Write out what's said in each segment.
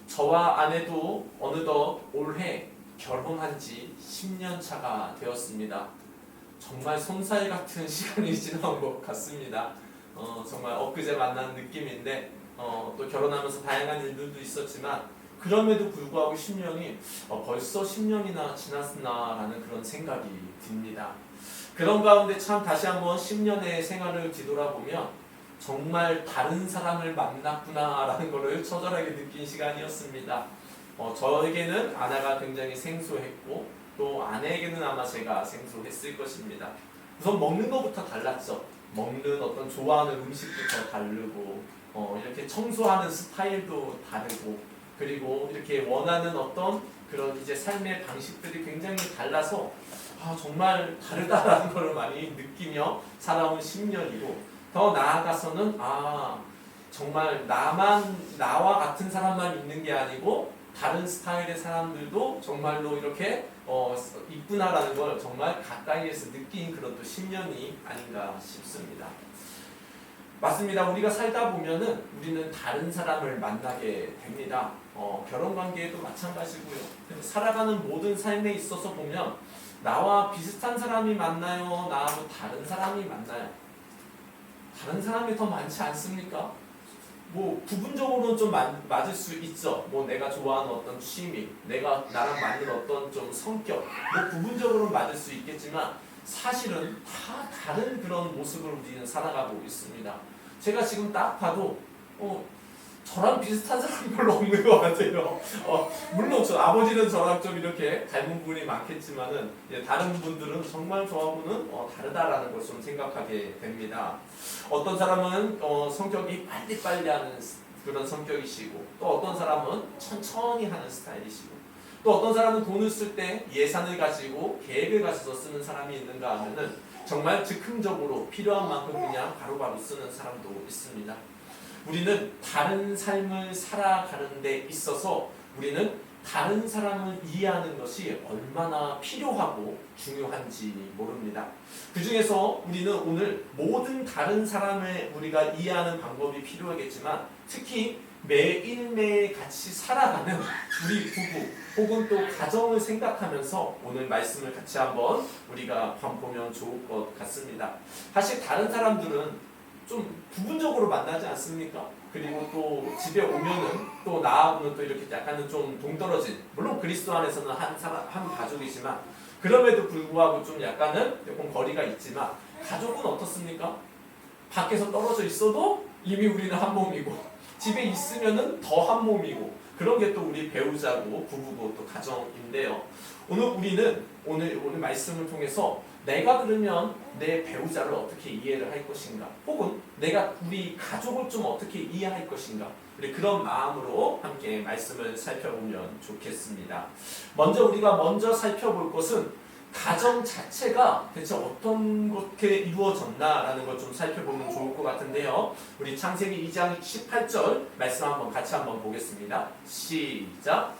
저와 아내도 어느덧 올해 결혼한 지 10년 차가 되었습니다. 정말 솜사일 같은 시간이 지나온 것 같습니다. 정말 엊그제 만난 느낌인데 또 결혼하면서 다양한 일들도 있었지만 그럼에도 불구하고 10년이 벌써 10년이나 지났나라는 그런 생각이 듭니다. 그런 가운데 참 다시 한번 10년의 생활을 뒤돌아보면 정말 다른 사람을 만났구나라는 것을 처절하게 느낀 시간이었습니다. 저에게는 아내가 굉장히 생소했고 또 아내에게는 아마 제가 생소했을 것입니다. 우선 먹는 것부터 달랐죠. 먹는 어떤 좋아하는 음식부터 다르고 이렇게 청소하는 스타일도 다르고 그리고 이렇게 원하는 어떤 그런 이제 삶의 방식들이 굉장히 달라서 정말 다르다라는 걸 많이 느끼며 살아온 10년이고 더 나아가서는 정말 나와 같은 사람만 있는 게 아니고 다른 스타일의 사람들도 정말로 이렇게 있구나라는 걸 정말 가까이에서 느낀 그런 또 10년이 아닌가 싶습니다. 맞습니다. 우리가 살다 보면은 우리는 다른 사람을 만나게 됩니다. 결혼관계에도 마찬가지고요. 살아가는 모든 삶에 있어서 보면 나와 비슷한 사람이 만나요? 나하고 다른 사람이 만나요? 다른 사람이 더 많지 않습니까? 부분적으로는 좀 맞을 수 있죠. 내가 좋아하는 어떤 취미, 내가 나랑 맞는 어떤 좀 성격, 부분적으로는 맞을 수 있겠지만 사실은 다 다른 그런 모습을 우리는 살아가고 있습니다. 제가 지금 딱 봐도 저랑 비슷한 사람이 별로 없는 것 같아요. 물론 아버지는 저랑 좀 이렇게 닮은 부분이 많겠지만은 다른 분들은 정말 저하고는 다르다라는 걸 좀 생각하게 됩니다. 어떤 사람은 성격이 빨리빨리 하는 그런 성격이시고 또 어떤 사람은 천천히 하는 스타일이시고 또 어떤 사람은 돈을 쓸 때 예산을 가지고 계획을 가져서 쓰는 사람이 있는가 하면은 정말 즉흥적으로 필요한 만큼 그냥 바로바로 쓰는 사람도 있습니다. 우리는 다른 삶을 살아가는 데 있어서 우리는 다른 사람을 이해하는 것이 얼마나 필요하고 중요한지 모릅니다. 그 중에서 우리는 오늘 모든 다른 사람을 우리가 이해하는 방법이 필요하겠지만 특히 매일매일 같이 살아가는 우리 부부 혹은 또 가정을 생각하면서 오늘 말씀을 같이 한번 우리가 보면 좋을 것 같습니다. 사실 다른 사람들은 좀 부분적으로 만나지 않습니까? 그리고 또 집에 오면은 또 나하고는 또 이렇게 약간은 좀 동떨어진, 물론 그리스도 안에서는 한 가족이지만 그럼에도 불구하고 좀 약간은 조금 거리가 있지만 가족은 어떻습니까? 밖에서 떨어져 있어도 이미 우리는 한 몸이고 집에 있으면은 더 한 몸이고 그런 게 또 우리 배우자고 부부고 또 가정인데요. 오늘 말씀을 통해서 내가 그러면 내 배우자를 어떻게 이해를 할 것인가 혹은 내가 우리 가족을 좀 어떻게 이해할 것인가 우리 그런 마음으로 함께 말씀을 살펴보면 좋겠습니다. 우리가 살펴볼 것은 가정 자체가 대체 어떻게 이루어졌나라는 걸 좀 살펴보면 좋을 것 같은데요. 우리 창세기 2장 18절 말씀 같이 한번 보겠습니다. 시작.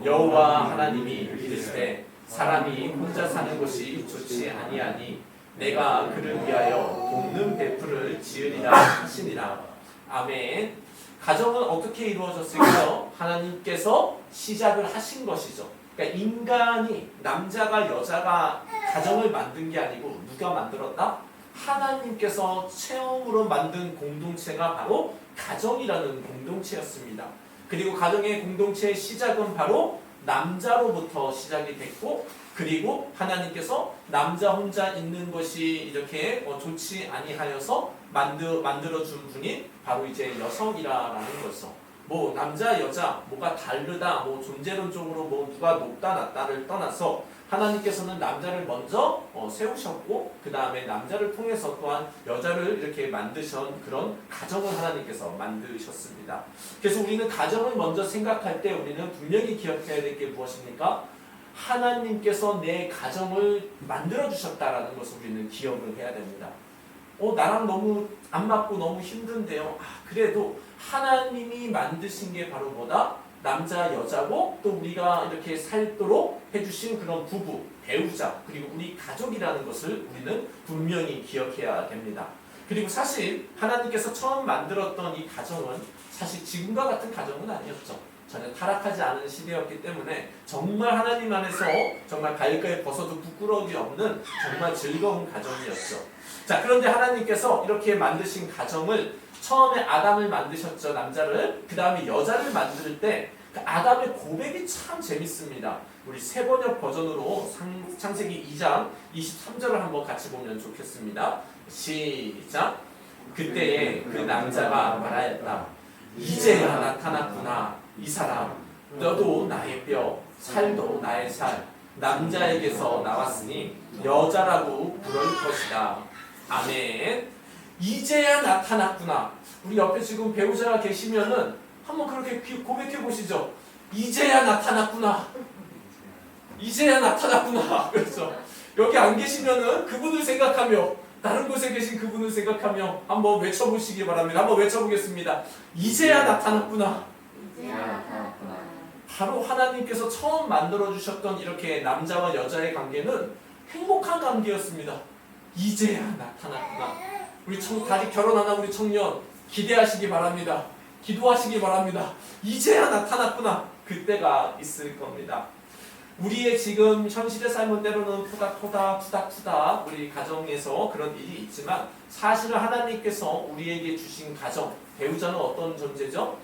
여호와 하나님이 이르시되 사람이 혼자 사는 것이 좋지 아니하니 내가 그를 위하여 돕는 베풀을 지으리라 하시니라. 아멘. 가정은 어떻게 이루어졌을까요? 하나님께서 시작을 하신 것이죠. 그러니까 인간이 남자가 여자가 가정을 만든 게 아니고 누가 만들었다? 하나님께서 처음으로 만든 공동체가 바로 가정이라는 공동체였습니다. 그리고 가정의 공동체의 시작은 바로 남자로부터 시작이 됐고 그리고 하나님께서 남자 혼자 있는 것이 이렇게 좋지 아니하여서 만들어준 분이 바로 이제 여성이라는 것이죠. 남자 여자 뭐가 다르다 존재론적으로 누가 높다 낮다를 떠나서 하나님께서는 남자를 먼저 세우셨고 그 다음에 남자를 통해서 또한 여자를 이렇게 만드신 그런 가정을 하나님께서 만드셨습니다. 그래서 우리는 가정을 먼저 생각할 때 우리는 분명히 기억해야 될 게 무엇입니까? 하나님께서 내 가정을 만들어 주셨다라는 것을 우리는 기억을 해야 됩니다. 나랑 너무 안 맞고 너무 힘든데요. 그래도 하나님이 만드신 게 바로 뭐다? 남자, 여자고 또 우리가 이렇게 살도록 해주신 그런 부부, 배우자, 그리고 우리 가족이라는 것을 우리는 분명히 기억해야 됩니다. 그리고 사실 하나님께서 처음 만들었던 이 가정은 사실 지금과 같은 가정은 아니었죠. 전혀 타락하지 않은 시대였기 때문에 정말 하나님 안에서 정말 발가에 벗어도 부끄러움이 없는 정말 즐거운 가정이었죠. 자, 그런데 하나님께서 이렇게 만드신 가정을 처음에 아담을 만드셨죠, 남자를. 그 다음에 여자를 만들 때 그 아담의 고백이 참 재밌습니다. 우리 세번역 버전으로 창세기 2장 23절을 한번 같이 보면 좋겠습니다. 시작. 그때에 그 남자가 말하였다. 이제야 나타났구나. 이 사람, 너도 나의 뼈, 살도 나의 살. 남자에게서 나왔으니 여자라고 부를 것이다. 아멘. 이제야 나타났구나. 우리 옆에 지금 배우자가 계시면은 한번 그렇게 고백해 보시죠. 이제야 나타났구나. 이제야 나타났구나. 그렇죠. 여기 안 계시면은 그분을 생각하며, 다른 곳에 계신 그분을 생각하며 한번 외쳐보시기 바랍니다. 한번 외쳐보겠습니다. 이제야 나타났구나. 이제야 나타났구나. 바로 하나님께서 처음 만들어주셨던 이렇게 남자와 여자의 관계는 행복한 관계였습니다. 이제야 나타났구나. 우리 아직 결혼 안 한 우리 청년 기대하시기 바랍니다. 기도하시기 바랍니다. 이제야 나타났구나. 그때가 있을 겁니다. 우리의 지금 현실의 삶은 때로는 푸닥푸닥 우리 가정에서 그런 일이 있지만 사실은 하나님께서 우리에게 주신 가정, 배우자는 어떤 존재죠?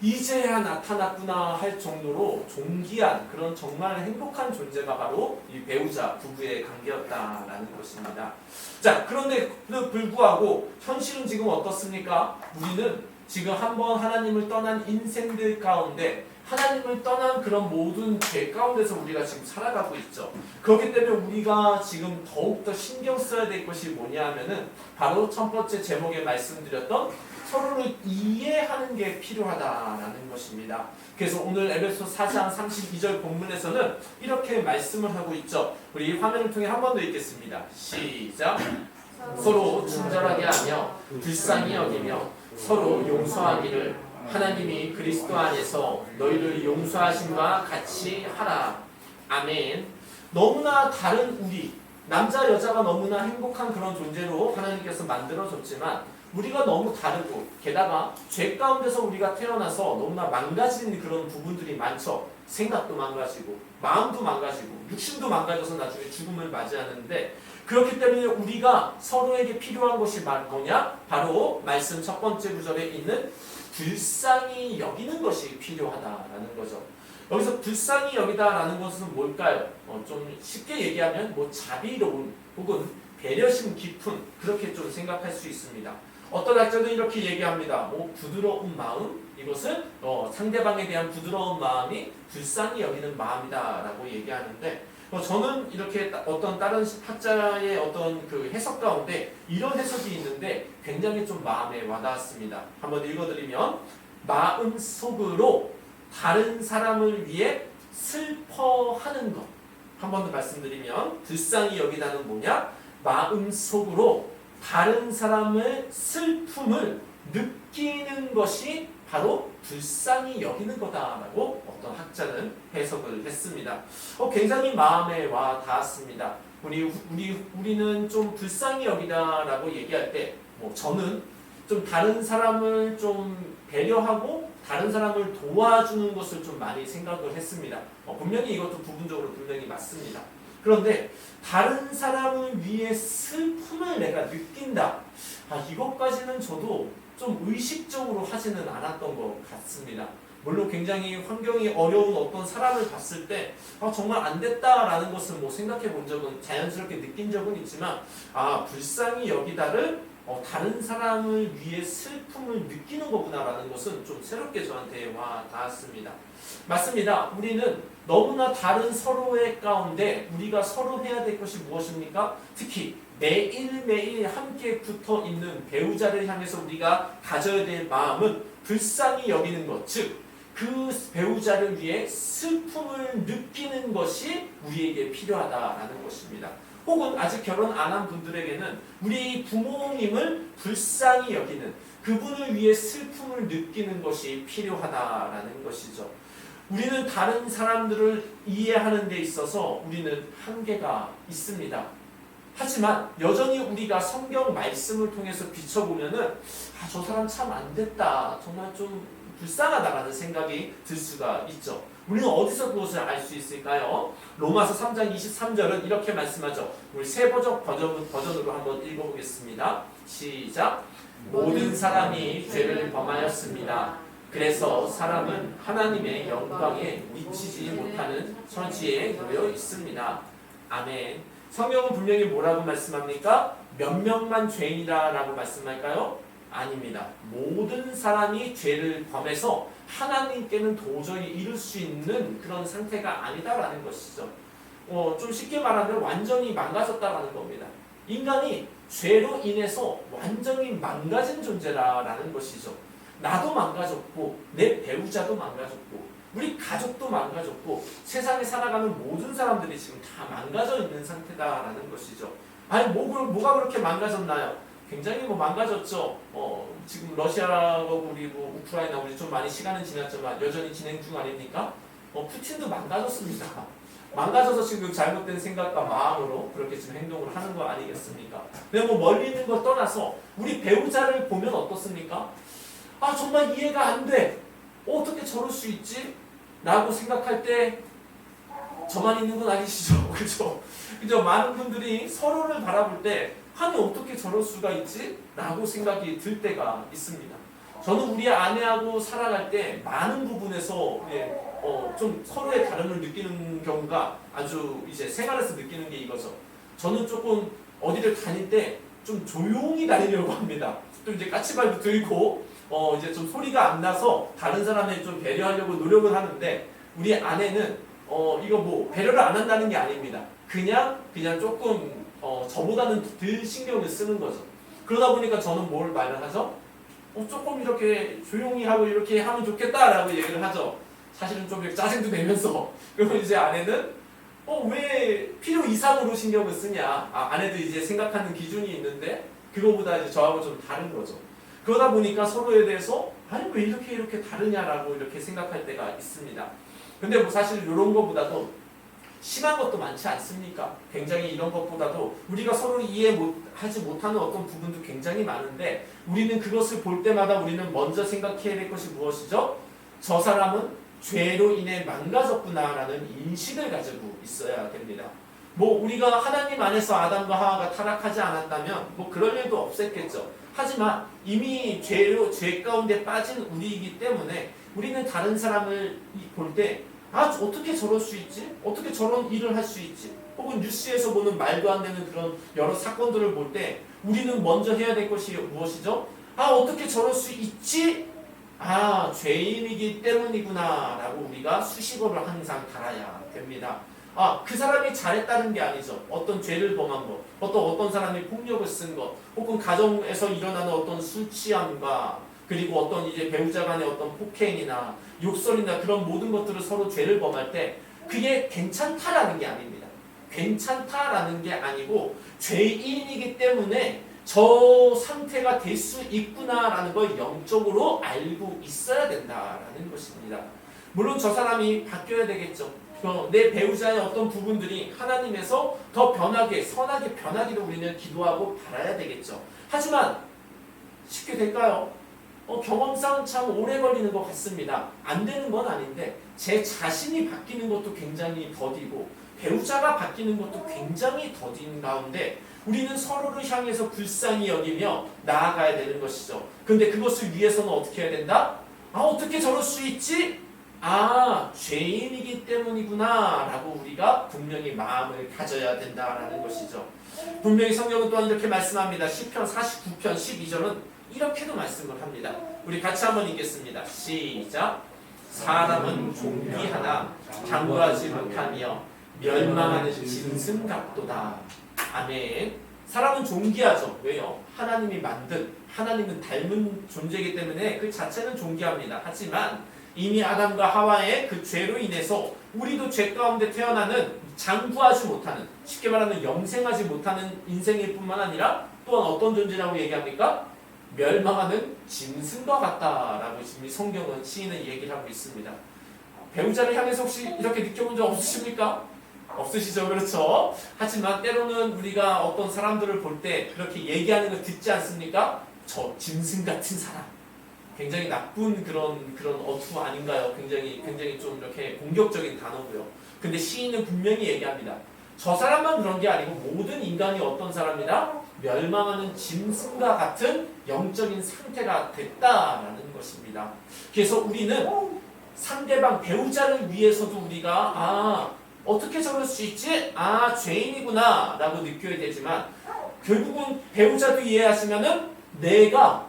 이제야 나타났구나 할 정도로 존귀한 그런 정말 행복한 존재가 바로 이 배우자, 부부의 관계였다라는 것입니다. 자, 그런데도 불구하고 현실은 지금 어떻습니까? 우리는 지금 한번 하나님을 떠난 인생들 가운데 하나님을 떠난 그런 모든 죄 가운데서 우리가 지금 살아가고 있죠. 그렇기 때문에 우리가 지금 더욱더 신경 써야 될 것이 뭐냐 하면은 바로 첫 번째 제목에 말씀드렸던 서로를 이해하는 게 필요하다라는 것입니다. 그래서 오늘 에베소 4장 32절 본문에서는 이렇게 말씀을 하고 있죠. 우리 화면을 통해 한 번 더 읽겠습니다. 시작. 서로 친절하게 하며 불쌍히 여기며 서로 용서하기를 하나님이 그리스도 안에서 너희를 용서하심과 같이 하라. 아멘. 너무나 다른 우리, 남자 여자가 너무나 행복한 그런 존재로 하나님께서 만들어줬지만 우리가 너무 다르고 게다가 죄 가운데서 우리가 태어나서 너무나 망가지는 그런 부분들이 많죠. 생각도 망가지고 마음도 망가지고 육신도 망가져서 나중에 죽음을 맞이하는데 그렇기 때문에 우리가 서로에게 필요한 것이 뭐냐? 바로 말씀 첫 번째 구절에 있는 불쌍히 여기는 것이 필요하다라는 거죠. 여기서 불쌍히 여기다라는 것은 뭘까요? 좀 쉽게 얘기하면 뭐 자비로운 혹은 배려심 깊은 그렇게 좀 생각할 수 있습니다. 어떤 학자들은 이렇게 얘기합니다. 부드러운 마음, 이것은 상대방에 대한 부드러운 마음이 불쌍히 여기는 마음이다라고 얘기하는데 저는 이렇게 어떤 다른 학자의 어떤 그 해석 가운데 이런 해석이 있는데 굉장히 좀 마음에 와닿았습니다. 한번 읽어드리면 마음속으로 다른 사람을 위해 슬퍼하는 것. 한 번 더 말씀드리면 불쌍히 여기다는 뭐냐? 마음속으로 다른 사람의 슬픔을 느끼는 것이 바로 불쌍히 여기는 거다라고 어떤 학자는 해석을 했습니다. 굉장히 마음에 와 닿았습니다. 우리는 좀 불쌍히 여기다라고 얘기할 때, 저는 좀 다른 사람을 좀 배려하고 다른 사람을 도와주는 것을 좀 많이 생각을 했습니다. 분명히 이것도 부분적으로 분명히 맞습니다. 그런데 다른 사람을 위해 슬픔을 내가 느낀다. 이것까지는 저도 좀 의식적으로 하지는 않았던 것 같습니다. 물론 굉장히 환경이 어려운 어떤 사람을 봤을 때 정말 안 됐다라는 것을 생각해 본 적은 자연스럽게 느낀 적은 있지만 불쌍히 여기다를 다른 사람을 위해 슬픔을 느끼는 거구나라는 것은 좀 새롭게 저한테 와 닿았습니다. 맞습니다. 우리는 너무나 다른 서로의 가운데 우리가 서로 해야 될 것이 무엇입니까? 특히 매일매일 함께 붙어 있는 배우자를 향해서 우리가 가져야 될 마음은 불쌍히 여기는 것, 즉 그 배우자를 위해 슬픔을 느끼는 것이 우리에게 필요하다라는 것입니다. 혹은 아직 결혼 안 한 분들에게는 우리 부모님을 불쌍히 여기는 그분을 위해 슬픔을 느끼는 것이 필요하다라는 것이죠. 우리는 다른 사람들을 이해하는 데 있어서 우리는 한계가 있습니다. 하지만 여전히 우리가 성경 말씀을 통해서 비춰보면은 저 사람 참 안 됐다. 정말 좀 불쌍하다라는 생각이 들 수가 있죠. 우리는 어디서 그것을 알 수 있을까요? 로마서 3장 23절은 이렇게 말씀하죠. 우리 세번역 버전으로 한번 읽어보겠습니다. 시작. 모든 사람이 죄를 범하였습니다. 그래서 사람은 하나님의 영광에 미치지 못하는 처지에 놓여 있습니다. 아멘. 성경은 분명히 뭐라고 말씀합니까? 몇 명만 죄인이라고 말씀할까요? 아닙니다. 모든 사람이 죄를 범해서 하나님께는 도저히 이룰 수 있는 그런 상태가 아니다라는 것이죠. 좀 쉽게 말하면 완전히 망가졌다라는 겁니다. 인간이 죄로 인해서 완전히 망가진 존재라는 것이죠. 나도 망가졌고 내 배우자도 망가졌고 우리 가족도 망가졌고 세상에 살아가는 모든 사람들이 지금 다 망가져 있는 상태다라는 것이죠. 아니 뭐가 그렇게 망가졌나요? 굉장히 망가졌죠. 지금 러시아하고 우리 우크라이나 우리 좀 많이 시간은 지났지만 여전히 진행 중 아닙니까? 푸틴도 망가졌습니다. 망가져서 지금 잘못된 생각과 마음으로 그렇게 지금 행동을 하는 거 아니겠습니까? 근데 멀리 있는 걸 떠나서 우리 배우자를 보면 어떻습니까? 아 정말 이해가 안 돼. 어떻게 저럴 수 있지? 라고 생각할 때 저만 있는 건 아니시죠? 그죠? 그죠? 많은 분들이 서로를 바라볼 때 아니 어떻게 저럴 수가 있지? 라고 생각이 들 때가 있습니다. 저는 우리 아내하고 살아갈 때 많은 부분에서 좀 서로의 다름을 느끼는 경우가 아주 이제 생활에서 느끼는 게 이거죠. 저는 조금 어디를 다닐 때 좀 조용히 다니려고 합니다. 좀 이제 까치발도 들고 이제 좀 소리가 안 나서 다른 사람을 좀 배려하려고 노력을 하는데 우리 아내는 이거 배려를 안 한다는 게 아닙니다. 그냥 조금 저보다는 덜 신경을 쓰는 거죠. 그러다 보니까 저는 뭘 말을 하죠? 조금 이렇게 조용히 하고 이렇게 하면 좋겠다라고 얘기를 하죠. 사실은 좀 이렇게 짜증도 내면서. 그러면 이제 아내는 왜 필요 이상으로 신경을 쓰냐. 아내도 이제 생각하는 기준이 있는데 그거보다 이제 저하고 좀 다른 거죠. 그러다 보니까 서로에 대해서 아니 왜 이렇게 다르냐라고 이렇게 생각할 때가 있습니다. 근데 사실 이런 거보다도 심한 것도 많지 않습니까? 굉장히 이런 것보다도 우리가 서로를 이해하지 못하는 어떤 부분도 굉장히 많은데 우리는 그것을 볼 때마다 우리는 먼저 생각해야 될 것이 무엇이죠? 저 사람은 죄로 인해 망가졌구나라는 인식을 가지고 있어야 됩니다. 우리가 하나님 안에서 아담과 하와가 타락하지 않았다면 그럴 일도 없었겠죠. 하지만 이미 죄 가운데 빠진 우리이기 때문에 우리는 다른 사람을 볼 때 어떻게 저럴 수 있지? 어떻게 저런 일을 할 수 있지? 혹은 뉴스에서 보는 말도 안 되는 그런 여러 사건들을 볼 때 우리는 먼저 해야 될 것이 무엇이죠? 어떻게 저럴 수 있지? 죄인이기 때문이구나 라고 우리가 수식어를 항상 달아야 됩니다. 그 사람이 잘했다는 게 아니죠. 어떤 죄를 범한 것, 어떤 사람이 폭력을 쓴 것, 혹은 가정에서 일어나는 어떤 술 취함과 그리고 어떤 이제 배우자 간의 어떤 폭행이나 욕설이나 그런 모든 것들을 서로 죄를 범할 때 그게 괜찮다라는 게 아닙니다. 괜찮다라는 게 아니고 죄인이기 때문에 저 상태가 될 수 있구나라는 걸 영적으로 알고 있어야 된다라는 것입니다. 물론 저 사람이 바뀌어야 되겠죠. 내 배우자의 어떤 부분들이 하나님에서 더 변하게 선하게 변하기를 우리는 기도하고 바라야 되겠죠. 하지만 쉽게 될까요? 경험상 참 오래 걸리는 것 같습니다. 안 되는 건 아닌데 제 자신이 바뀌는 것도 굉장히 더디고 배우자가 바뀌는 것도 굉장히 더딘 가운데 우리는 서로를 향해서 불쌍히 여기며 나아가야 되는 것이죠. 근데 그것을 위해서는 어떻게 해야 된다? 어떻게 저럴 수 있지? 죄인이기 때문이구나 라고 우리가 분명히 마음을 가져야 된다라는 것이죠. 분명히 성경은 또한 이렇게 말씀합니다. 시편 49편 12절은 이렇게도 말씀을 합니다. 우리 같이 한번 읽겠습니다. 시작. 사람은 존귀하나 장구하지 못하며 멸망하는 짐승 같도다. 아멘. 사람은 존귀하죠. 왜요? 하나님이 만든, 하나님은 닮은 존재이기 때문에 그 자체는 존귀합니다. 하지만 이미 아담과 하와의 그 죄로 인해서 우리도 죄 가운데 태어나는 장구하지 못하는, 쉽게 말하면 영생하지 못하는 인생일 뿐만 아니라 또한 어떤 존재라고 얘기합니까? 멸망하는 짐승과 같다라고 지금 성경은 시인은 얘기를 하고 있습니다. 배우자를 향해서 혹시 이렇게 느껴본 적 없으십니까? 없으시죠? 그렇죠? 하지만 때로는 우리가 어떤 사람들을 볼 때 그렇게 얘기하는 걸 듣지 않습니까? 저 짐승 같은 사람. 굉장히 나쁜 그런 어투 아닌가요? 굉장히 좀 이렇게 공격적인 단어고요. 근데 시인은 분명히 얘기합니다. 저 사람만 그런 게 아니고 모든 인간이 어떤 사람이다? 멸망하는 짐승과 같은 영적인 상태가 됐다라는 것입니다. 그래서 우리는 상대방 배우자를 위해서도 우리가 어떻게 저럴 수 있지? 죄인이구나 라고 느껴야 되지만 결국은 배우자도 이해하시면은 내가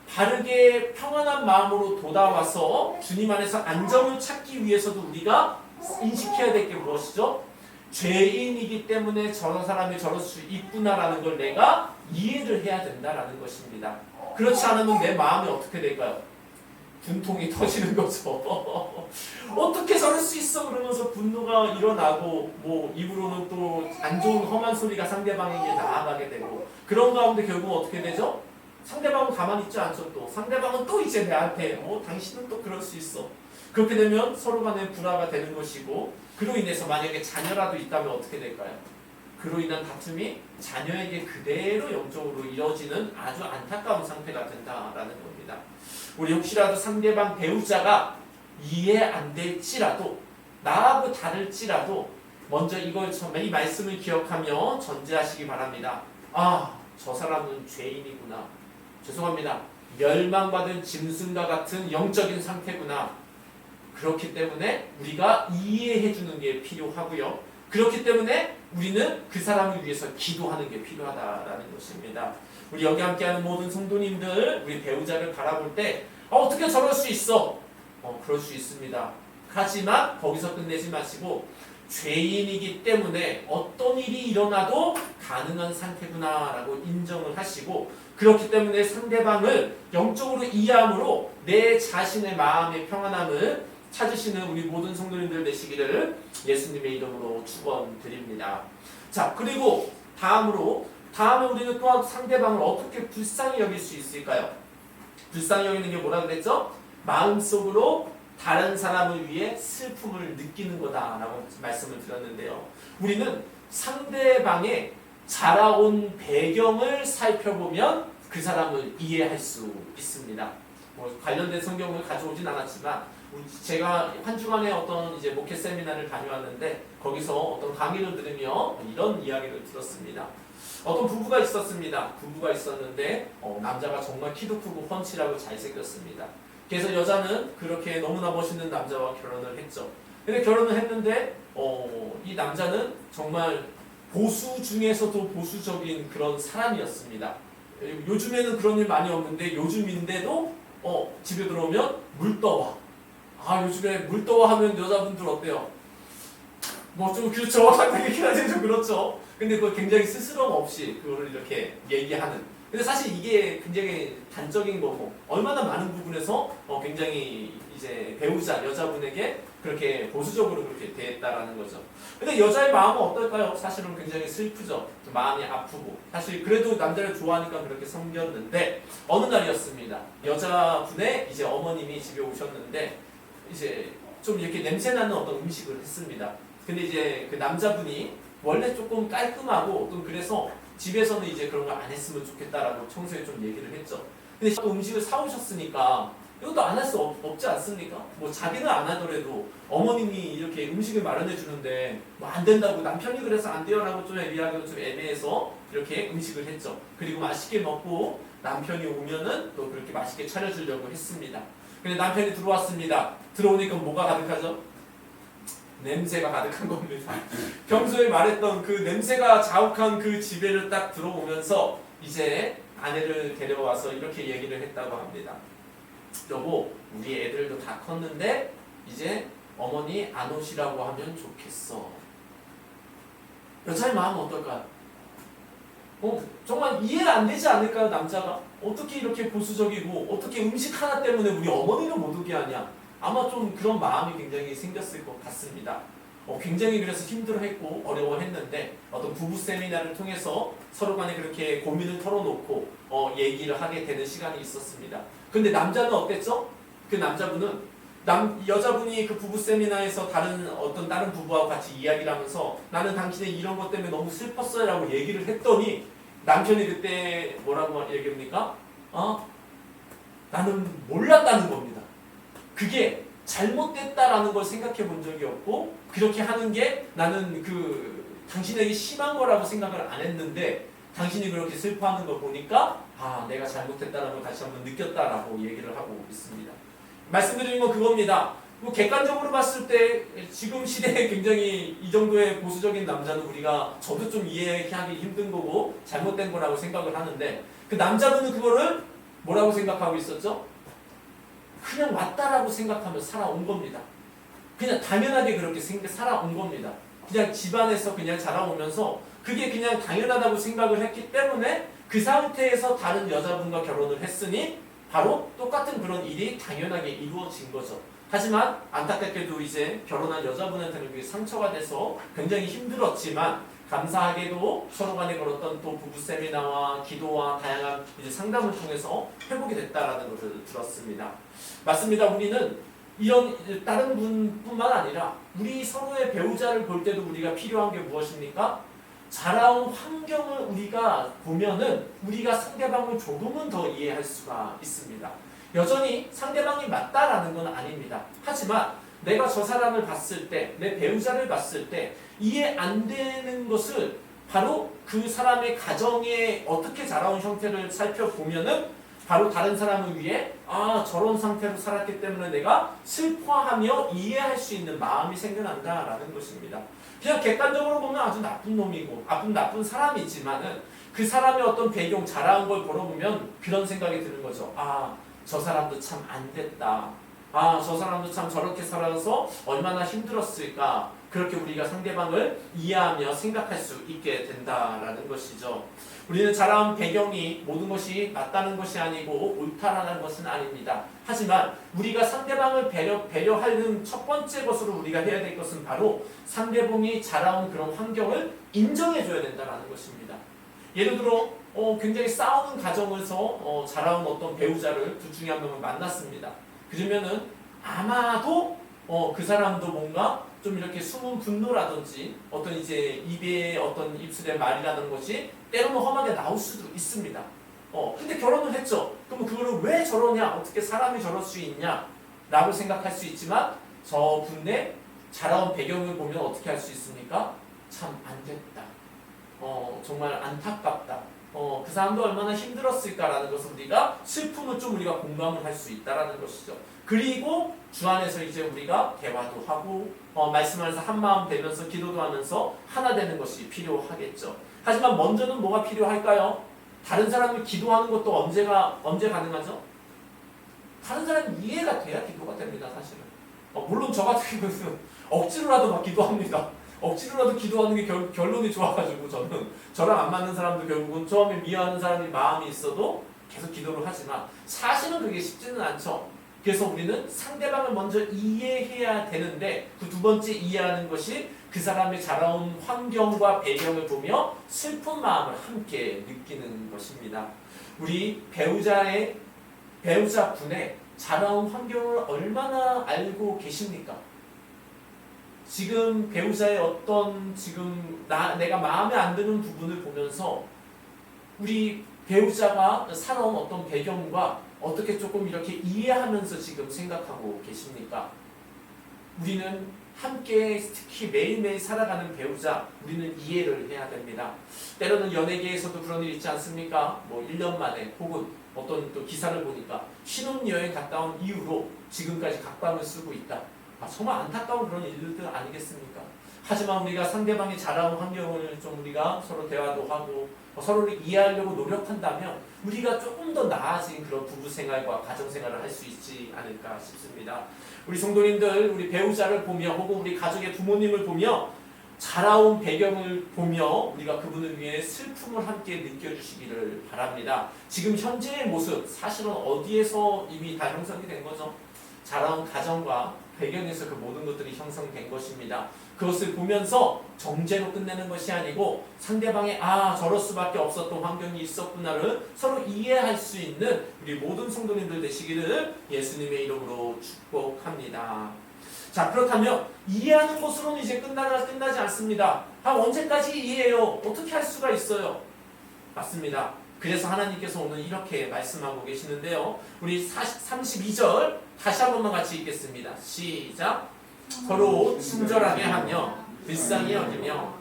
바르게 평안한 마음으로 돌아와서 주님 안에서 안정을 찾기 위해서도 우리가 인식해야 될 게 무엇이죠? 죄인이기 때문에 저런 사람이 저럴 수 있구나라는 걸 내가 이해를 해야 된다라는 것입니다. 그렇지 않으면 내 마음이 어떻게 될까요? 분통이 터지는 거죠. 어떻게 저럴 수 있어? 그러면서 분노가 일어나고 뭐 입으로는 또 안 좋은 험한 소리가 상대방에게 나아가게 되고 그런 가운데 결국 어떻게 되죠? 상대방은 가만히 있지 않죠. 또 상대방은 또 이제 내한테 당신은 또 그럴 수 있어. 그렇게 되면 서로 간에 불화가 되는 것이고 그로 인해서 만약에 자녀라도 있다면 어떻게 될까요? 그로 인한 다툼이 자녀에게 그대로 영적으로 이어지는 아주 안타까운 상태가 된다라는 겁니다. 우리 혹시라도 상대방 배우자가 이해 안 될지라도 나하고 다를지라도 먼저 이 말씀을 기억하며 전제하시기 바랍니다. 저 사람은 죄인이구나. 죄송합니다. 멸망받은 짐승과 같은 영적인 상태구나. 그렇기 때문에 우리가 이해해주는 게 필요하고요. 그렇기 때문에 우리는 그 사람을 위해서 기도하는 게 필요하다라는 것입니다. 우리 여기 함께하는 모든 성도님들, 우리 배우자를 바라볼 때 어떻게 저럴 수 있어? 그럴 수 있습니다. 하지만 거기서 끝내지 마시고 죄인이기 때문에 어떤 일이 일어나도 가능한 상태구나라고 인정을 하시고 그렇기 때문에 상대방을 영적으로 이해함으로 내 자신의 마음의 평안함을 찾으시는 우리 모든 성도님들 되시기를 예수님의 이름으로 축원드립니다. 자, 그리고 다음에 우리는 또한 상대방을 어떻게 불쌍히 여길 수 있을까요? 불쌍히 여기는 게 뭐라 그랬죠? 마음속으로 다른 사람을 위해 슬픔을 느끼는 거다라고 말씀을 드렸는데요. 우리는 상대방의 자라온 배경을 살펴보면 그 사람을 이해할 수 있습니다. 관련된 성경을 가져오진 않았지만 제가 한 주간에 어떤 이제 목회 세미나를 다녀왔는데 거기서 어떤 강의를 들으며 이런 이야기를 들었습니다. 어떤 부부가 있었습니다. 부부가 있었는데 남자가 정말 키도 크고 훤칠하고 잘생겼습니다. 그래서 여자는 그렇게 너무나 멋있는 남자와 결혼을 했죠. 근데 결혼을 했는데 이 남자는 정말 보수 중에서도 보수적인 그런 사람이었습니다. 요즘에는 그런 일 많이 없는데 요즘인데도 집에 들어오면 물떠와. 요즘에 물떠와 하면 여자분들 어때요? 좀 그렇죠. 얘기는 하지 좀 그렇죠. 근데 그걸 굉장히 스스럼 없이 그거를 이렇게 얘기하는. 근데 사실 이게 굉장히 단적인 거고 얼마나 많은 부분에서 굉장히 이제 배우자 여자분에게 그렇게 보수적으로 그렇게 대했다라는 거죠. 근데 여자의 마음은 어떨까요? 사실은 굉장히 슬프죠. 좀 마음이 아프고 사실 그래도 남자를 좋아하니까 그렇게 섬겼는데 어느 날이었습니다. 여자분의 이제 어머님이 집에 오셨는데 이제 좀 이렇게 냄새나는 어떤 음식을 했습니다. 근데 이제 그 남자분이 원래 조금 깔끔하고 또 그래서 집에서는 이제 그런 거 안 했으면 좋겠다라고 평소에 좀 얘기를 했죠. 근데 또 음식을 사오셨으니까 이것도 안 할 수 없지 않습니까? 자기는 안 하더라도 어머님이 이렇게 음식을 마련해 주는데 안 된다고 남편이 그래서 안 돼요라고 좀 이야기가 좀 애매해서 이렇게 음식을 했죠. 그리고 맛있게 먹고 남편이 오면은 또 그렇게 맛있게 차려주려고 했습니다. 근데 남편이 들어왔습니다. 들어오니까 뭐가 가득하죠? 냄새가 가득한 겁니다. 평소에 말했던 그 냄새가 자욱한 그 집에를 딱 들어오면서 이제 아내를 데려와서 이렇게 얘기를 했다고 합니다. 여보, 우리 애들도 다 컸는데 이제 어머니 안 오시라고 하면 좋겠어. 여자의 마음은 어떨까요? 정말 이해가 안 되지 않을까요, 남자가? 어떻게 이렇게 보수적이고 어떻게 음식 하나 때문에 우리 어머니를 못 오게 하냐? 아마 좀 그런 마음이 굉장히 생겼을 것 같습니다. 굉장히 그래서 힘들어했고 어려워했는데 어떤 부부 세미나를 통해서 서로 간에 그렇게 고민을 털어놓고 얘기를 하게 되는 시간이 있었습니다. 근데 남자는 어땠죠? 그 남자분은 여자분이 그 부부 세미나에서 다른 부부하고 같이 이야기를 하면서 나는 당신의 이런 것 때문에 너무 슬펐어요 라고 얘기를 했더니 남편이 그때 뭐라고 얘기합니까? 나는 몰랐다는 겁니다. 그게 잘못됐다라는 걸 생각해 본 적이 없고 그렇게 하는 게 나는 당신에게 심한 거라고 생각을 안 했는데 당신이 그렇게 슬퍼하는 거 보니까 내가 잘못했다는 걸 다시 한번 느꼈다라고 얘기를 하고 있습니다. 말씀드리는 건 그겁니다. 객관적으로 봤을 때 지금 시대에 굉장히 이 정도의 보수적인 남자는 저도 좀 이해하기 힘든 거고 잘못된 거라고 생각을 하는데 그 남자분은 그거를 뭐라고 생각하고 있었죠? 그냥 맞다라고 생각하며 살아온 겁니다. 그냥 당연하게 그렇게 살아온 겁니다. 그냥 집안에서 그냥 자라오면서 그게 그냥 당연하다고 생각을 했기 때문에 그 상태에서 다른 여자분과 결혼을 했으니 바로 똑같은 그런 일이 당연하게 이루어진 거죠. 하지만 안타깝게도 이제 결혼한 여자분한테는 그게 상처가 돼서 굉장히 힘들었지만 감사하게도 서로 간에 걸었던 또 부부 세미나와 기도와 다양한 이제 상담을 통해서 회복이 됐다라는 것을 들었습니다. 맞습니다. 우리는 이런 다른 분뿐만 아니라 우리 서로의 배우자를 볼 때도 우리가 필요한 게 무엇입니까? 자라온 환경을 우리가 보면은 우리가 상대방을 조금은 더 이해할 수가 있습니다. 여전히 상대방이 맞다라는 건 아닙니다. 하지만 내가 저 사람을 봤을 때, 내 배우자를 봤을 때 이해 안 되는 것을 바로 그 사람의 가정에 어떻게 자라온 형태를 살펴보면은 바로 다른 사람을 위해 저런 상태로 살았기 때문에 내가 슬퍼하며 이해할 수 있는 마음이 생겨난다라는 것입니다. 그냥 객관적으로 보면 아주 나쁜 놈이고 나쁜 사람이지만은 그 사람의 어떤 배경 자라온 걸 걸어보면 그런 생각이 드는 거죠. 저 사람도 참 안 됐다. 저 사람도 참 저렇게 살아서 얼마나 힘들었을까. 그렇게 우리가 상대방을 이해하며 생각할 수 있게 된다라는 것이죠. 우리는 자라온 배경이 모든 것이 맞다는 것이 아니고 옳다라는 것은 아닙니다. 하지만 우리가 상대방을 배려하는 첫 번째 것으로 우리가 해야 될 것은 바로 상대방이 자라온 그런 환경을 인정해줘야 된다는 것입니다. 예를 들어 굉장히 싸우는 가정에서 자라온 어떤 배우자를 둘 중에 한 명을 만났습니다. 그러면은 아마도 그 사람도 뭔가 좀 이렇게 숨은 분노라든지 어떤 이제 입에 어떤 입술의 말이라는 것이 때로는 험하게 나올 수도 있습니다. 근데 결혼을 했죠. 그럼 그거를 왜 저러냐? 어떻게 사람이 저럴 수 있냐? 라고 생각할 수 있지만 저분의 자라온 배경을 보면 어떻게 할 수 있습니까? 참 안 됐다. 정말 안타깝다. 그 사람도 얼마나 힘들었을까라는 것을 우리가 슬픔을 좀 우리가 공감을 할 수 있다라는 것이죠. 그리고 주 안에서 이제 우리가 대화도 하고 말씀 안에서 한마음 되면서 기도도 하면서 하나 되는 것이 필요하겠죠. 하지만 먼저는 뭐가 필요할까요? 다른 사람이 기도하는 것도 언제 가능하죠? 다른 사람이 이해가 돼야 기도가 됩니다. 사실은. 물론 저 같은 경우는 억지로라도 막 기도합니다. 억지로라도 기도하는 게 결론이 좋아가지고 저랑 안 맞는 사람도 결국은 처음에 미워하는 사람이 마음이 있어도 계속 기도를 하지만 사실은 그게 쉽지는 않죠. 그래서 우리는 상대방을 먼저 이해해야 되는데 그 두 번째 이해하는 것이 그 사람의 자라온 환경과 배경을 보며 슬픈 마음을 함께 느끼는 것입니다. 우리 배우자분의 자라온 환경을 얼마나 알고 계십니까? 지금 배우자의 어떤 내가 마음에 안 드는 부분을 보면서 우리 배우자가 살아온 어떤 배경과 어떻게 조금 이렇게 이해하면서 지금 생각하고 계십니까? 우리는 함께 특히 매일매일 살아가는 배우자 우리는 이해를 해야 됩니다. 때로는 연예계에서도 그런 일 있지 않습니까? 1년 만에 혹은 어떤 또 기사를 보니까 신혼여행 갔다 온 이후로 지금까지 각방을 쓰고 있다. 정말 안타까운 그런 일들 아니겠습니까? 하지만 우리가 상대방이 자라온 환경을 좀 우리가 서로 대화도 하고 서로를 이해하려고 노력한다면 우리가 조금 더 나아진 그런 부부생활과 가정생활을 할 수 있지 않을까 싶습니다. 우리 성도님들, 우리 배우자를 보며 혹은 우리 가족의 부모님을 보며 자라온 배경을 보며 우리가 그분을 위해 슬픔을 함께 느껴주시기를 바랍니다. 지금 현재의 모습 사실은 어디에서 이미 다 형성이 된 거죠? 자라온 가정과 배경에서 그 모든 것들이 형성된 것입니다. 그것을 보면서 정죄로 끝내는 것이 아니고 상대방의 저럴 수밖에 없었던 환경이 있었구나를 서로 이해할 수 있는 우리 모든 성도님들 되시기를 예수님의 이름으로 축복합니다. 자, 그렇다면 이해하는 것으로는 이제 끝나지 않습니다. 언제까지 이해해요? 어떻게 할 수가 있어요? 맞습니다. 그래서 하나님께서 오늘 이렇게 말씀하고 계시는데요. 우리 32절 다시 한 번만 같이 읽겠습니다. 시작. 서로 친절하게 하며 불쌍히 여기며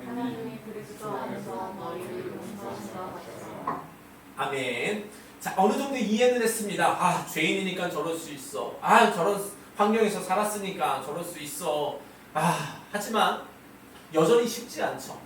하나님이 그리스도 안에서 너희를 용서하신 것 같이. 아멘. 자, 어느 정도 이해는 했습니다. 아, 죄인이니까 저럴 수 있어. 아, 저런 환경에서 살았으니까 저럴 수 있어. 아, 하지만 여전히 쉽지 않죠.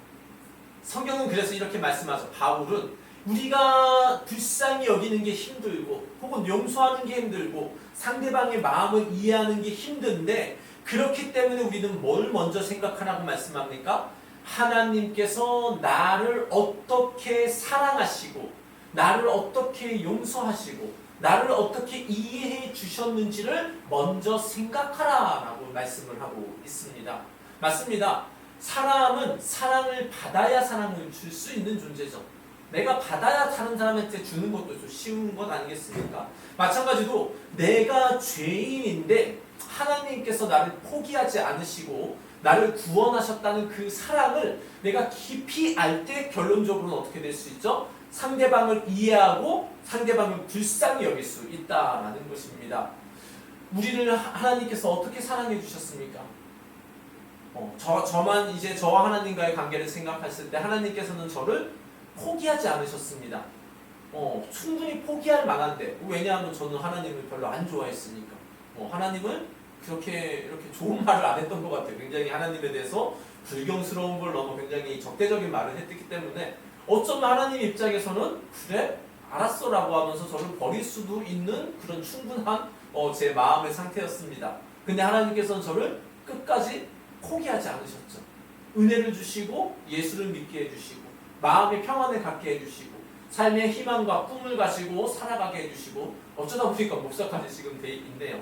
성경은 그래서 이렇게 말씀하죠. 바울은 우리가 불쌍히 여기는 게 힘들고 혹은 용서하는 게 힘들고 상대방의 마음을 이해하는 게 힘든데 그렇기 때문에 우리는 뭘 먼저 생각하라고 말씀합니까? 하나님께서 나를 어떻게 사랑하시고 나를 어떻게 용서하시고 나를 어떻게 이해해 주셨는지를 먼저 생각하라라고 말씀을 하고 있습니다. 맞습니다. 사람은 사랑을 받아야 사랑을 줄 수 있는 존재죠. 내가 받아야 다른 사람한테 주는 것도 좀 쉬운 것 아니겠습니까? 마찬가지로 내가 죄인인데 하나님께서 나를 포기하지 않으시고 나를 구원하셨다는 그 사랑을 내가 깊이 알 때 결론적으로는 어떻게 될 수 있죠? 상대방을 이해하고 상대방을 불쌍히 여길 수 있다라는 것입니다. 우리를 하나님께서 어떻게 사랑해 주셨습니까? 저만 이제 저와 하나님과의 관계를 생각했을 때 하나님께서는 저를 포기하지 않으셨습니다. 충분히 포기할 만한데 왜냐하면 저는 하나님을 별로 안 좋아했으니까 하나님을 이렇게 좋은 말을 안 했던 것 같아요. 굉장히 하나님에 대해서 불경스러운 걸 너무 굉장히 적대적인 말을 했기 때문에 어쩌면 하나님 입장에서는 그래? 알았어 라고 하면서 저를 버릴 수도 있는 그런 충분한 제 마음의 상태였습니다. 근데 하나님께서는 저를 끝까지 포기하지 않으셨죠. 은혜를 주시고 예수를 믿게 해주시고 마음의 평안을 갖게 해주시고 삶의 희망과 꿈을 가지고 살아가게 해주시고 어쩌다 보니까 목사까지 지금 돼 있네요.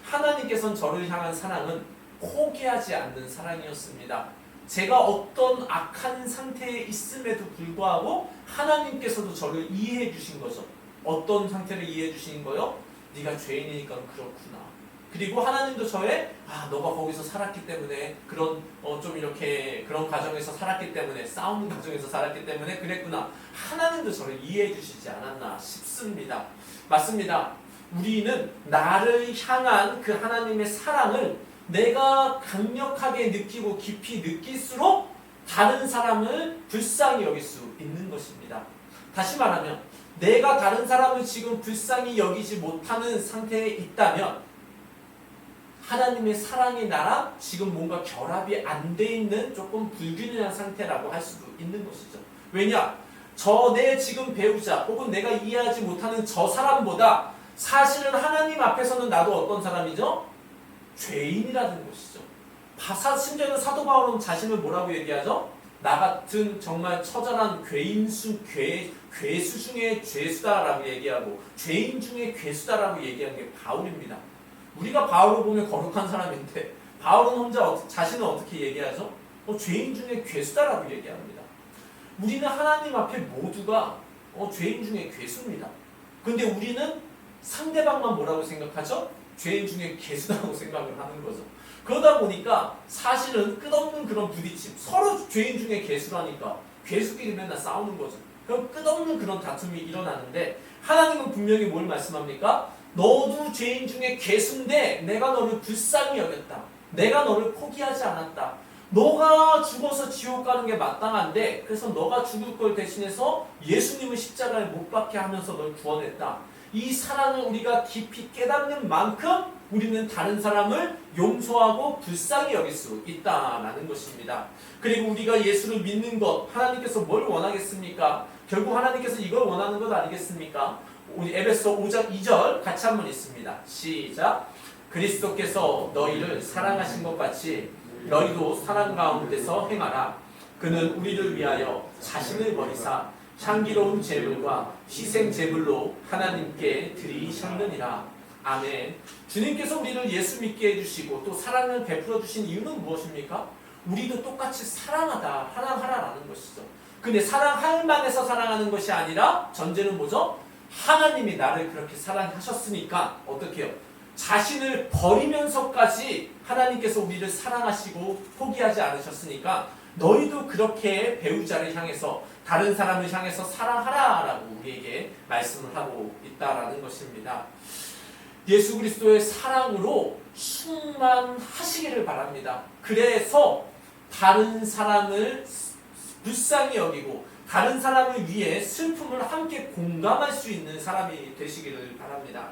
하나님께서는 저를 향한 사랑은 포기하지 않는 사랑이었습니다. 제가 어떤 악한 상태에 있음에도 불구하고 하나님께서도 저를 이해해 주신 거죠. 어떤 상태를 이해해 주신 거요? 네가 죄인이니까 그렇구나. 그리고 하나님도 저의 너가 거기서 살았기 때문에 그런 좀 이렇게 그런 가정에서 살았기 때문에 싸우는 가정에서 살았기 때문에 그랬구나. 하나님도 저를 이해해 주시지 않았나 싶습니다. 맞습니다. 우리는 나를 향한 그 하나님의 사랑을 내가 강력하게 느끼고 깊이 느낄수록 다른 사람을 불쌍히 여길 수 있는 것입니다. 다시 말하면 내가 다른 사람을 지금 불쌍히 여기지 못하는 상태에 있다면 하나님의 사랑이 나랑 지금 뭔가 결합이 안 돼 있는 조금 불균형한 상태라고 할 수도 있는 것이죠. 왜냐? 내 지금 배우자 혹은 내가 이해하지 못하는 저 사람보다 사실은 하나님 앞에서는 나도 어떤 사람이죠? 죄인이라는 것이죠. 심지어는 사도 바울은 자신을 뭐라고 얘기하죠? 나 같은 정말 처절한 괴수 중에 죄수다라고 얘기하고 죄인 중에 괴수다라고 얘기한 게 바울입니다. 우리가 바울을 보면 거룩한 사람인데 바울은 혼자 자신을 어떻게 얘기하죠? 죄인 중에 괴수다라고 얘기합니다. 우리는 하나님 앞에 모두가 죄인 중에 괴수입니다. 근데 우리는 상대방만 뭐라고 생각하죠? 죄인 중에 괴수라고 생각을 하는 거죠. 그러다 보니까 사실은 끝없는 그런 부딪힘, 서로 죄인 중에 괴수라니까 괴수끼리 맨날 싸우는 거죠. 그럼 끝없는 그런 다툼이 일어나는데 하나님은 분명히 뭘 말씀합니까? 너도 죄인 중에 괴수인데 내가 너를 불쌍히 여겼다. 내가 너를 포기하지 않았다. 너가 죽어서 지옥 가는 게 마땅한데 그래서 너가 죽을 걸 대신해서 예수님을 십자가에 못 박게 하면서 널 구원했다. 이 사랑을 우리가 깊이 깨닫는 만큼 우리는 다른 사람을 용서하고 불쌍히 여길 수 있다라는 것입니다. 그리고 우리가 예수를 믿는 것, 하나님께서 뭘 원하겠습니까? 결국 하나님께서 이걸 원하는 것 아니겠습니까? 우리 에베소 5장 2절 같이 한번 읽습니다. 시작. 그리스도께서 너희를 사랑하신 것 같이 너희도 사랑 가운데서 행하라. 그는 우리를 위하여 자신을 버리사 향기로운 제물과 희생 제물로 하나님께 드리셨느니라. 아멘. 주님께서 우리를 예수 믿게 해주시고 또 사랑을 베풀어 주신 이유는 무엇입니까? 우리도 똑같이 사랑하라라는 것이죠. 근데 사랑할 만해서 사랑하는 것이 아니라 전제는 뭐죠? 하나님이 나를 그렇게 사랑하셨으니까 어떻게 해요? 자신을 버리면서까지 하나님께서 우리를 사랑하시고 포기하지 않으셨으니까 너희도 그렇게 배우자를 향해서 다른 사람을 향해서 사랑하라라고 우리에게 말씀을 하고 있다라는 것입니다. 예수 그리스도의 사랑으로 충만하시기를 바랍니다. 그래서 다른 사람을 불쌍히 여기고 다른 사람을 위해 슬픔을 함께 공감할 수 있는 사람이 되시기를 바랍니다.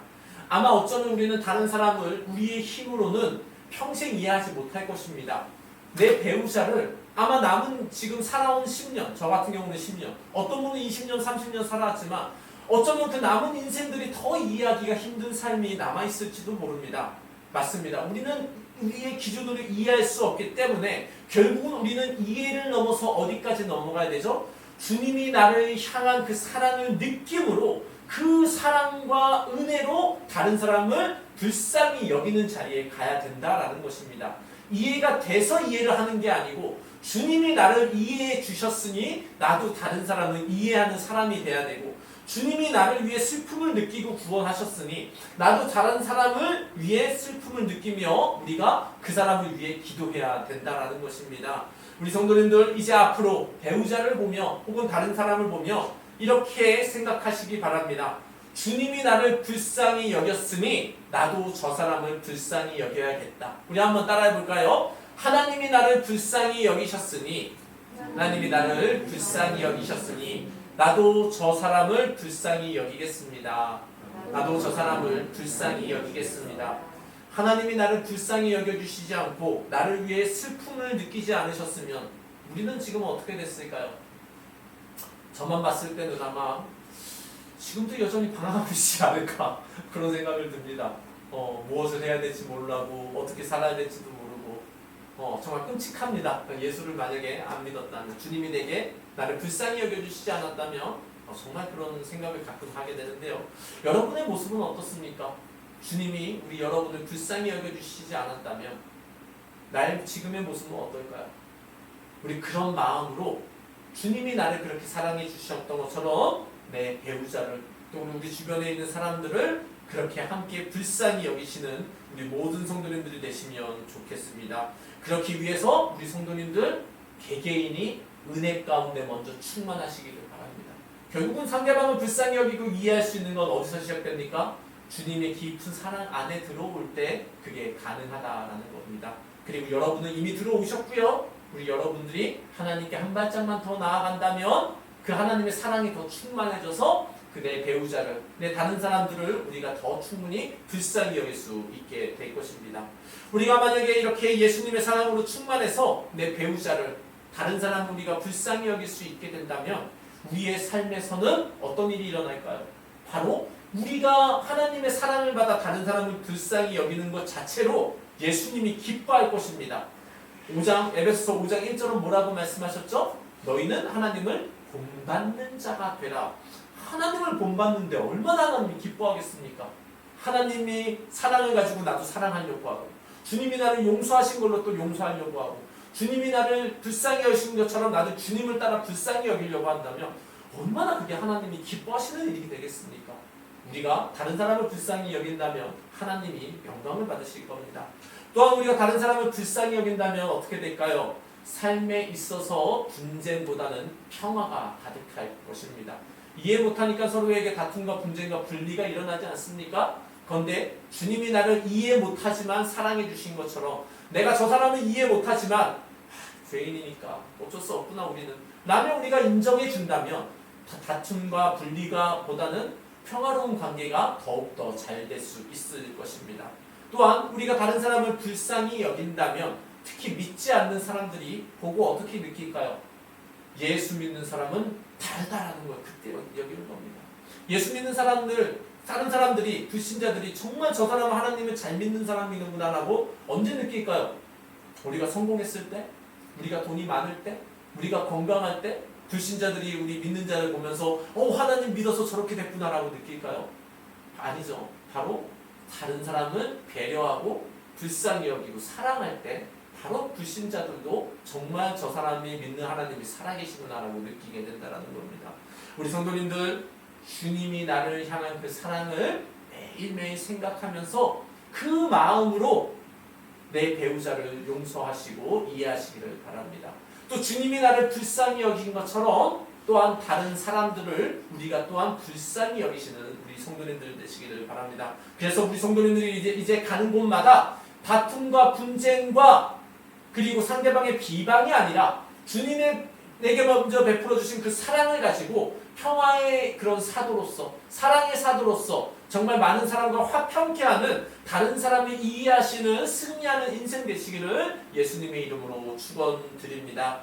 아마 어쩌면 우리는 다른 사람을 우리의 힘으로는 평생 이해하지 못할 것입니다. 내 배우자를 아마 남은 지금 살아온 10년, 저 같은 경우는 10년, 어떤 분은 20년, 30년 살아왔지만 어쩌면 그 남은 인생들이 더 이해하기가 힘든 삶이 남아있을지도 모릅니다. 맞습니다. 우리는 우리의 기준으로 이해할 수 없기 때문에 결국은 우리는 이해를 넘어서 어디까지 넘어가야 되죠? 주님이 나를 향한 그 사랑을 느낌으로 그 사랑과 은혜로 다른 사람을 불쌍히 여기는 자리에 가야 된다라는 것입니다. 이해가 돼서 이해를 하는 게 아니고 주님이 나를 이해해 주셨으니 나도 다른 사람을 이해하는 사람이 돼야 되고 주님이 나를 위해 슬픔을 느끼고 구원하셨으니 나도 다른 사람을 위해 슬픔을 느끼며 우리가 그 사람을 위해 기도해야 된다라는 것입니다. 우리 성도님들 이제 앞으로 배우자를 보며 혹은 다른 사람을 보며 이렇게 생각하시기 바랍니다. 주님이 나를 불쌍히 여겼으니 나도 저 사람을 불쌍히 여겨야겠다. 우리 한번 따라해 볼까요? 하나님이 나를 불쌍히 여기셨으니 하나님이 나를 불쌍히 여기셨으니 나도 저 사람을 불쌍히 여기겠습니다. 나도 저 사람을 불쌍히 여기겠습니다. 하나님이 나를 불쌍히 여겨주시지 않고 나를 위해 슬픔을 느끼지 않으셨으면 우리는 지금 어떻게 됐을까요? 저만 봤을 때는 아마 지금도 여전히 방황하고 있지 않을까 그런 생각을 듭니다. 무엇을 해야 될지 모르고 어떻게 살아야 될지도 모르고 정말 끔찍합니다. 예수를 만약에 안 믿었다면 주님이 내게 나를 불쌍히 여겨주시지 않았다면 정말 그런 생각을 가끔 하게 되는데요. 여러분의 모습은 어떻습니까? 주님이 우리 여러분을 불쌍히 여겨주시지 않았다면 나의 지금의 모습은 어떨까요? 우리 그런 마음으로 주님이 나를 그렇게 사랑해 주셨던 것처럼 내 배우자를 또 우리 주변에 있는 사람들을 그렇게 함께 불쌍히 여기시는 우리 모든 성도님들이 되시면 좋겠습니다. 그렇기 위해서 우리 성도님들 개개인이 은혜 가운데 먼저 충만하시기를 바랍니다. 결국은 상대방을 불쌍히 여기고 이해할 수 있는 건 어디서 시작됩니까? 주님의 깊은 사랑 안에 들어올 때 그게 가능하다라는 겁니다. 그리고 여러분은 이미 들어오셨고요. 우리 여러분들이 하나님께 한 발짝만 더 나아간다면 그 하나님의 사랑이 더 충만해져서 그 내 배우자를, 내 다른 사람들을 우리가 더 충분히 불쌍히 여길 수 있게 될 것입니다. 우리가 만약에 이렇게 예수님의 사랑으로 충만해서 내 배우자를, 다른 사람을 우리가 불쌍히 여길 수 있게 된다면 우리의 삶에서는 어떤 일이 일어날까요? 바로 우리가 하나님의 사랑을 받아 다른 사람을 불쌍히 여기는 것 자체로 예수님이 기뻐할 것입니다. 에베소서 5장 1절은 뭐라고 말씀하셨죠? 너희는 하나님을 본받는 자가 되라. 하나님을 본받는데 얼마나 하나님이 기뻐하겠습니까? 하나님이 사랑을 가지고 나도 사랑하려고 하고 주님이 나를 용서하신 걸로 또 용서하려고 하고 주님이 나를 불쌍히 여기신 것처럼 나도 주님을 따라 불쌍히 여기려고 한다면 얼마나 그게 하나님이 기뻐하시는 일이 되겠습니까? 우리가 다른 사람을 불쌍히 여긴다면 하나님이 영광을 받으실 겁니다. 또한 우리가 다른 사람을 불쌍히 여긴다면 어떻게 될까요? 삶에 있어서 분쟁보다는 평화가 가득할 것입니다. 이해 못하니까 서로에게 다툼과 분쟁과 분리가 일어나지 않습니까? 그런데 주님이 나를 이해 못하지만 사랑해 주신 것처럼 내가 저 사람을 이해 못하지만 죄인이니까 어쩔 수 없구나 우리는 라면 우리가 인정해 준다면 다툼과 분리가 보다는 평화로운 관계가 더욱더 잘 될 수 있을 것입니다. 또한 우리가 다른 사람을 불쌍히 여긴다면 특히 믿지 않는 사람들이 보고 어떻게 느낄까요? 예수 믿는 사람은 다르다라는 걸 그때 여기는 겁니다. 예수 믿는 사람들, 다른 사람들이, 불신자들이 정말 저 사람은 하나님을 잘 믿는 사람이구나라고 언제 느낄까요? 우리가 성공했을 때? 우리가 돈이 많을 때? 우리가 건강할 때? 불신자들이 우리 믿는 자를 보면서 하나님 믿어서 저렇게 됐구나라고 느낄까요? 아니죠. 바로 다른 사람을 배려하고 불쌍히 여기고 사랑할 때 바로 불신자들도 정말 저 사람이 믿는 하나님이 살아계시구나라고 느끼게 된다는 겁니다. 우리 성도님들 주님이 나를 향한 그 사랑을 매일매일 생각하면서 그 마음으로 내 배우자를 용서하시고 이해하시기를 바랍니다. 또 주님이 나를 불쌍히 여긴 것처럼 또한 다른 사람들을 우리가 또한 불쌍히 여기시는 우리 성도님들 되시기를 바랍니다. 그래서 우리 성도님들이 이제 가는 곳마다 다툼과 분쟁과 그리고 상대방의 비방이 아니라 주님의 내게 먼저 베풀어 주신 그 사랑을 가지고 평화의 그런 사도로서, 사랑의 사도로서 정말 많은 사람과 화평케 하는, 다른 사람을 이해하시는 승리하는 인생 되시기를 예수님의 이름으로 축원드립니다.